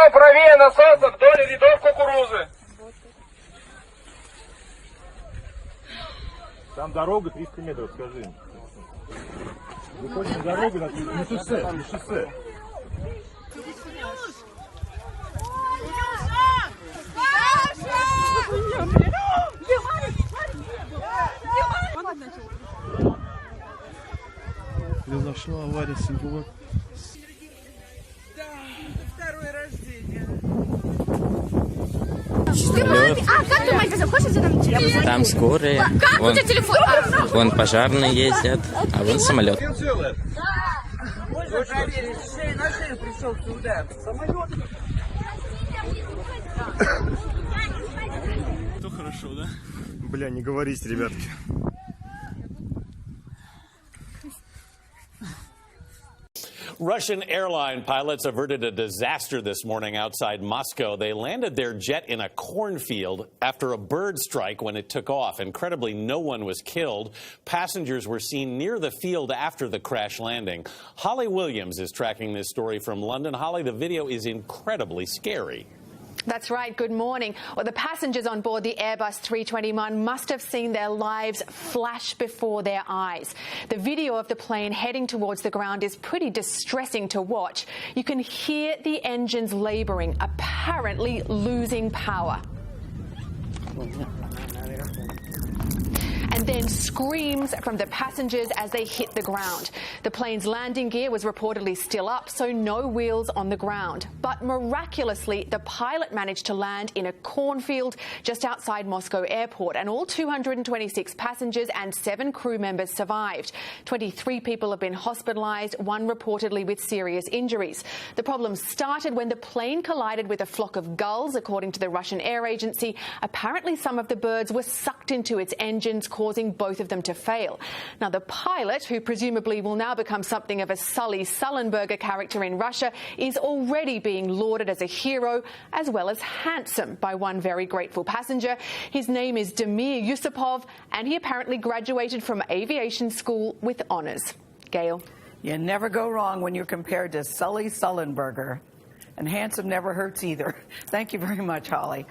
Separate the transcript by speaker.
Speaker 1: Слегка правее насадка вдоль рядов кукурузы.
Speaker 2: Там дорога 300 метров, скажи. Выходим на дорогу на шоссе, на шоссе.
Speaker 3: Произошла авария с сингулом.
Speaker 4: Да, второе рождение.
Speaker 5: А как ты, мальчик, хочешь там телефон?
Speaker 6: Там скорые.
Speaker 5: Как
Speaker 6: Вон,
Speaker 5: у тебя телефон?
Speaker 6: вон пожарные ездят, а вон самолет.
Speaker 4: Можно проверить, шею на шею пришел сюда.
Speaker 3: То хорошо, да?
Speaker 2: Бля, не говорите, ребятки.
Speaker 7: Russian airline pilots averted a disaster this morning outside Moscow. They landed their jet in a cornfield after a bird strike when it took off. Incredibly, no one was killed. Passengers were seen near the field after the crash landing. Holly Williams is tracking this story from London. Holly, the video is incredibly scary.
Speaker 8: That's right. Good morning. Well, the passengers on board the Airbus A321 must have seen their lives flash before their eyes. The video of the plane heading towards the ground is pretty distressing to watch. You can hear the engines labouring, apparently losing power. And then screams from the passengers as they hit the ground. The plane's landing gear was reportedly still up, so no wheels on the ground. But miraculously, the pilot managed to land in a cornfield just outside Moscow airport, and all 226 passengers and 7 crew members survived. 23 people have been hospitalised, one reportedly with serious injuries. The problem started when the plane collided with a flock of gulls, according to the Russian air agency. Apparently, some of the birds were sucked into its engines, causing both of them to fail. Now, the pilot, who presumably will now become something of a Sully Sullenberger character in Russia, is already being lauded as a hero as well as handsome by one very grateful passenger. His name is Damir Yusupov, and he apparently graduated from aviation school with honours. Gail.
Speaker 4: You never go wrong when you're compared to Sully Sullenberger. And handsome never hurts either. Thank you very much, Holly.